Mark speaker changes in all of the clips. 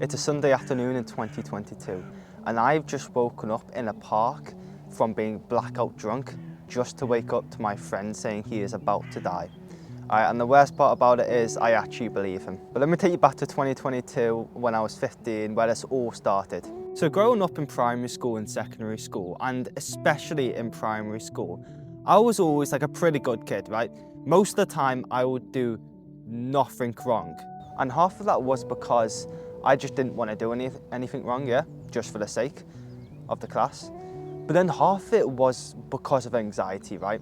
Speaker 1: It's a Sunday afternoon in 2022 and I've just woken up in a park from being blackout drunk just to wake up to my friend saying he is about to die. And the worst part about it is I actually believe him. But let me take you back to 2022 when I was 15, where this all started. So growing up in primary school and secondary school, and especially in primary school, I was always like a pretty good kid, right? Most of the time I would do nothing wrong. And half of that was because I just didn't want to do anything wrong, yeah, just for the sake of the class. But then half of it was because of anxiety, right?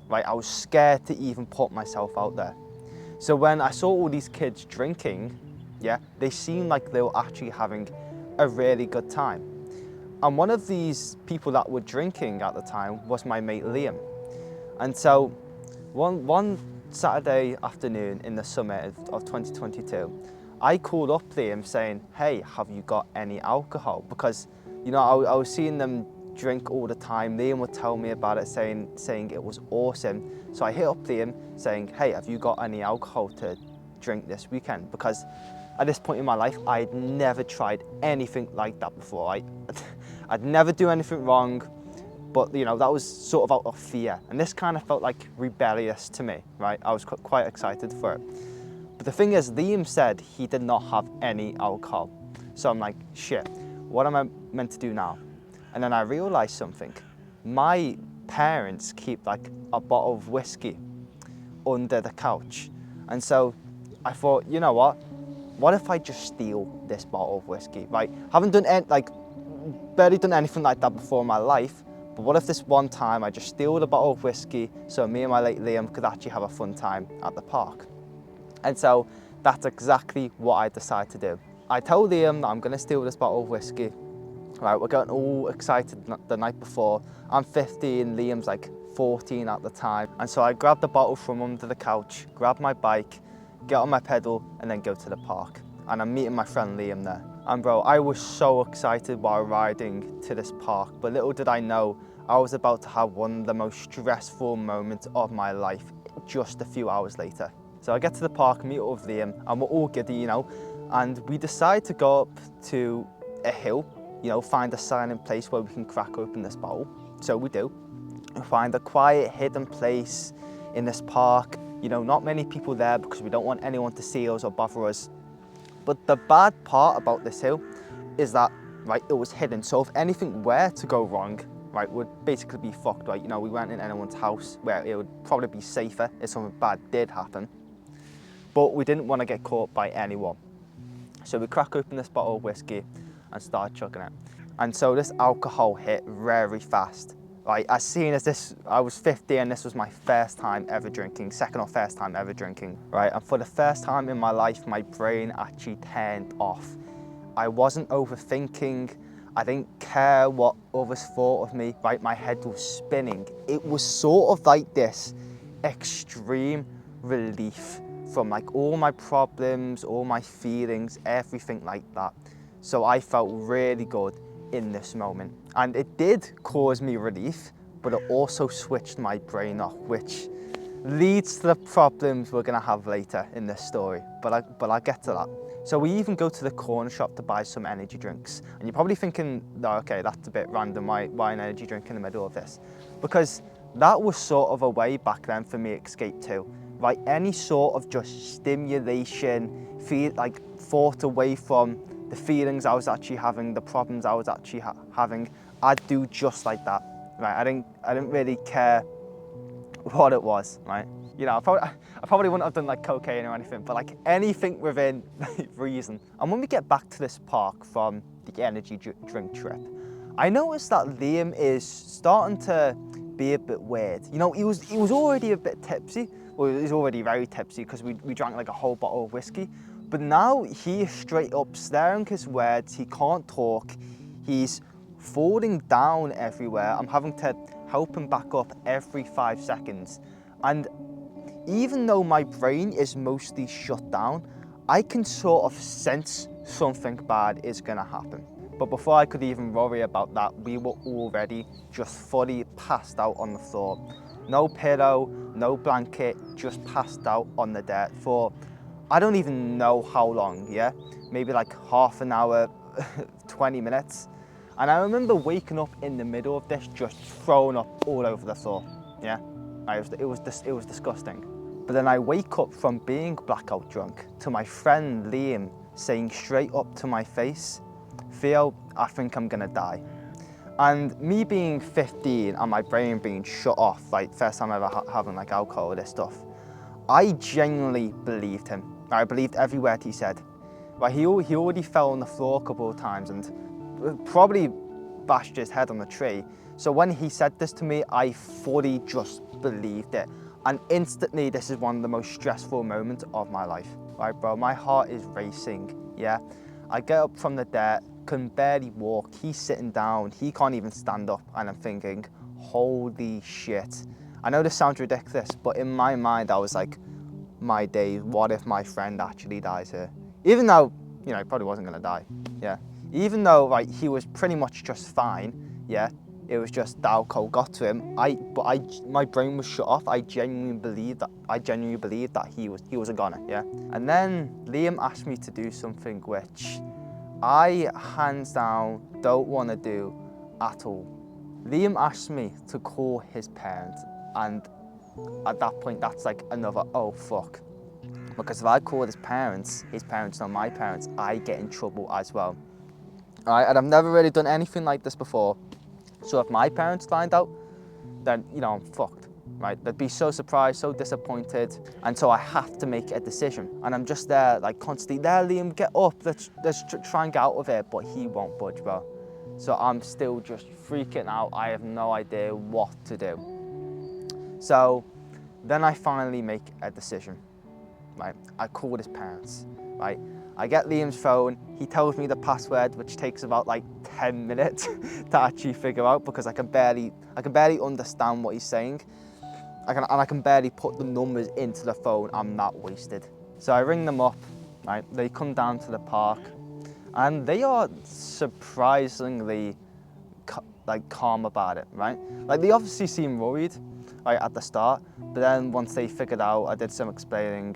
Speaker 1: I was scared to even put myself out there. So when I saw all these kids drinking, yeah, they seemed like they were actually having a really good time. And one of these people that were drinking at the time was my mate Liam. And so one Saturday afternoon in the summer of 2022, I called up Liam saying, hey, have you got any alcohol? Because, you know, I was seeing them drink all the time. Liam would tell me about it, saying it was awesome. So I hit up Liam saying, hey, have you got any alcohol to drink this weekend? Because at this point in my life, I'd never tried anything like that before. I'd never do anything wrong, but you know, that was sort of out of fear. And this kind of felt like rebellious to me, right? I was quite excited for it. But the thing is, Liam said he did not have any alcohol. So I'm like, shit, what am I meant to do now? And then I realized something. My parents keep like a bottle of whiskey under the couch. And so I thought, you know what if I just steal this bottle of whiskey, right? Haven't done barely done anything like that before in my life, but what if this one time I just steal the bottle of whiskey so me and my late Liam could actually have a fun time at the park? And so that's exactly what I decided to do. I told Liam that I'm gonna steal this bottle of whiskey. Right, we're getting all excited the night before. I'm 15, Liam's like 14 at the time. And so I grabbed the bottle from under the couch, grab my bike, get on my pedal, and then go to the park. And I'm meeting my friend Liam there. And bro, I was so excited while riding to this park, but little did I know, I was about to have one of the most stressful moments of my life just a few hours later. So I get to the park, meet up with Liam, and we're all giddy, you know, and we decide to go up to a hill, you know, find a silent place where we can crack open this bottle. So we do. We find a quiet, hidden place in this park. You know, not many people there because we don't want anyone to see us or bother us. But the bad part about this hill is that, right, it was hidden. So if anything were to go wrong, right, we'd basically be fucked, right? You know, we weren't in anyone's house where it would probably be safer if something bad did happen. But we didn't want to get caught by anyone. So we crack open this bottle of whiskey and start chugging it. And so this alcohol hit very fast. Right, as soon as this, I was 50 and this was my first time ever drinking, second or first time ever drinking, right? And for the first time in my life, my brain actually turned off. I wasn't overthinking. I didn't care what others thought of me, right? My head was spinning. It was sort of like this extreme relief from like all my problems, all my feelings, everything like that. So I felt really good in this moment. And it did cause me relief, but it also switched my brain off, which leads to the problems we're gonna have later in this story, but I'll get to that. So we even go to the corner shop to buy some energy drinks. And you're probably thinking, oh, okay, that's a bit random, why an energy drink in the middle of this? Because that was sort of a way back then for me to escape too, right? Any sort of just stimulation, thought away from the feelings I was actually having, the problems I was actually having, I'd do just like that, right? I didn't really care what it was, right? You know, I probably wouldn't have done like cocaine or anything, but like anything within reason. And when we get back to this park from the energy drink trip, I noticed that Liam is starting to be a bit weird. You know, he was already a bit tipsy. Well, he was already very tipsy because we drank like a whole bottle of whiskey. But now he is straight up staring his words. He can't talk. He's falling down everywhere. I'm having to help him back up every 5 seconds. And even though my brain is mostly shut down, I can sort of sense something bad is gonna happen. But before I could even worry about that, we were already just fully passed out on the floor. No pillow, no blanket, just passed out on the dirt for I don't even know how long, yeah? Maybe like half an hour, 20 minutes. And I remember waking up in the middle of this, just throwing up all over the floor, yeah? It was disgusting. But then I wake up from being blackout drunk to my friend Liam saying straight up to my face, Theo, I think I'm gonna die. And me being 15 and my brain being shut off, like first time ever having like alcohol or this stuff, I genuinely believed him. I believed every word he said. Like he already fell on the floor a couple of times and probably bashed his head on the tree. So when he said this to me, I fully just believed it. And instantly, this is one of the most stressful moments of my life. Right, bro, my heart is racing, yeah? I get up from the dirt, can barely walk, he's sitting down, he can't even stand up, and I'm thinking, holy shit. I know this sounds ridiculous, but in my mind, I was like, my days, what if my friend actually dies here? Even though, you know, he probably wasn't gonna die, yeah? Even though, like, he was pretty much just fine, yeah? It was just the alcohol got to him. My brain was shut off. I genuinely believed that he was a goner, yeah? And then Liam asked me to do something which I, hands down, don't want to do at all. Liam asked me to call his parents, and at that point, that's like another, oh fuck. Because if I call his parents know my parents, I get in trouble as well. All right, and I've never really done anything like this before. So if my parents find out, then, you know, I'm fucked, right? They'd be so surprised, so disappointed. And so I have to make a decision. And I'm just there, like, constantly, there, Liam, get up. Let's try and get out of it. But he won't budge, bro. So I'm still just freaking out. I have no idea what to do. So then I finally make a decision, right? I called his parents, right? I get Liam's phone, he tells me the password, which takes about like 10 minutes to actually figure out because I can barely understand what he's saying. I can barely put the numbers into the phone, I'm that wasted. So I ring them up, right? They come down to the park and they are surprisingly calm about it, right? Like they obviously seem worried, right, at the start, but then once they figured out, I did some explaining,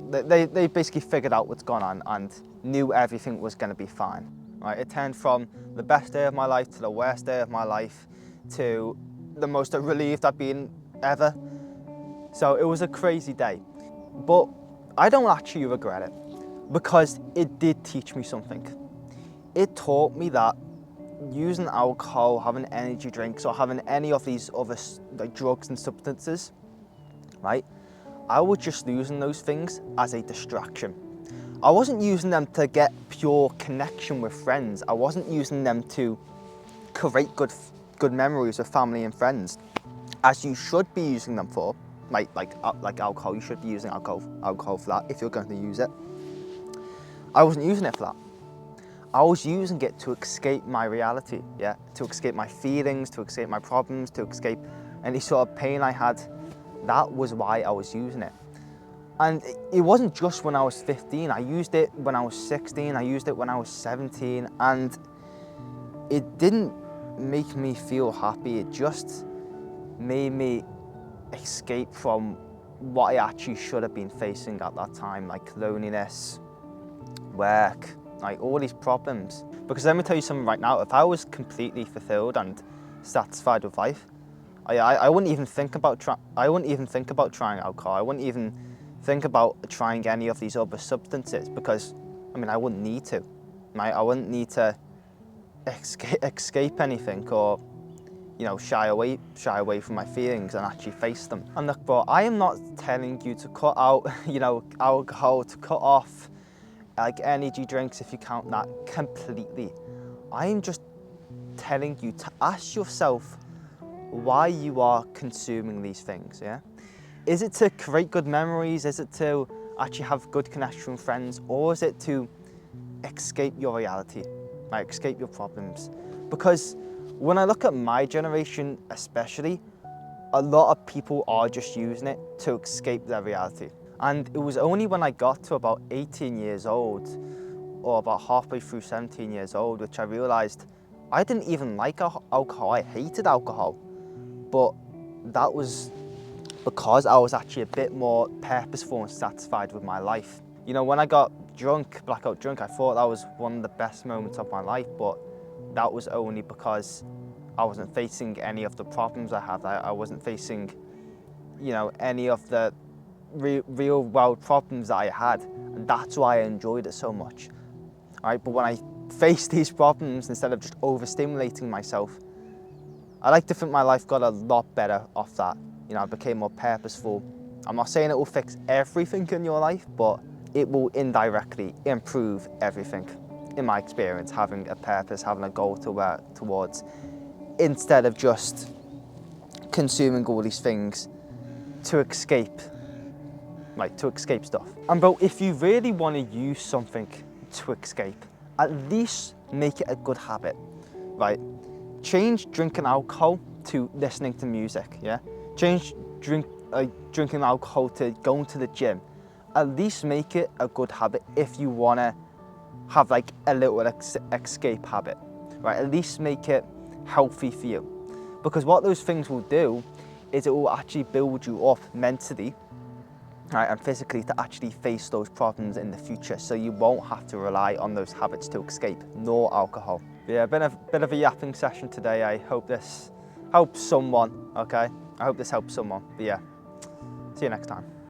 Speaker 1: they basically figured out what's gone on and knew everything was going to be fine. Right? It turned from the best day of my life to the worst day of my life to the most relieved I've been ever. So it was a crazy day. But I don't actually regret it because it did teach me something. It taught me that using alcohol, having energy drinks, or having any of these other like drugs and substances, right? I was just using those things as a distraction. I wasn't using them to get pure connection with friends. I wasn't using them to create good memories with family and friends, as you should be using them for. Like alcohol, you should be using alcohol for that if you're going to use it. I wasn't using it for that. I was using it to escape my reality, yeah, to escape my feelings, to escape my problems, to escape any sort of pain I had. That was why I was using it. And it wasn't just when I was 15, I used it when I was 16, I used it when I was 17, and it didn't make me feel happy, it just made me escape from what I actually should have been facing at that time, like loneliness, work, like all these problems. Because let me tell you something right now, if I was completely fulfilled and satisfied with life, I wouldn't even think about trying alcohol. I wouldn't even think about trying any of these other substances because, I mean, I wouldn't need to. Right? I wouldn't need to escape anything or, you know, shy away from my feelings and actually face them. And look, bro, I am not telling you to cut out, you know, alcohol, to cut off like energy drinks if you count that completely. I am just telling you to ask yourself why you are consuming these things, yeah? Is it to create good memories? Is it to actually have good connection with friends? Or is it to escape your reality, like escape your problems? Because when I look at my generation especially, a lot of people are just using it to escape their reality. And it was only when I got to about 18 years old, or about halfway through 17 years old, which I realized I didn't even like alcohol, I hated alcohol. But that was because I was actually a bit more purposeful and satisfied with my life. You know, when I got drunk, blackout drunk, I thought that was one of the best moments of my life, but that was only because I wasn't facing any of the problems I had. I wasn't facing, you know, any of the real world problems that I had, and that's why I enjoyed it so much. All right, but when I faced these problems, instead of just overstimulating myself, I like to think my life got a lot better off that. You know, I became more purposeful. I'm not saying it will fix everything in your life, but it will indirectly improve everything. In my experience, having a purpose, having a goal to work towards, instead of just consuming all these things to escape, like to escape stuff. And bro, if you really want to use something to escape, at least make it a good habit, right? Change drinking alcohol to listening to music, yeah? Change drinking alcohol to going to the gym. At least make it a good habit if you want to have like a little escape habit, right? At least make it healthy for you. Because what those things will do is it will actually build you up mentally, right, and physically to actually face those problems in the future, so you won't have to rely on those habits to escape, nor alcohol. Yeah, bit of a yapping session today. I hope this helps someone, okay? I hope this helps someone. But yeah, see you next time.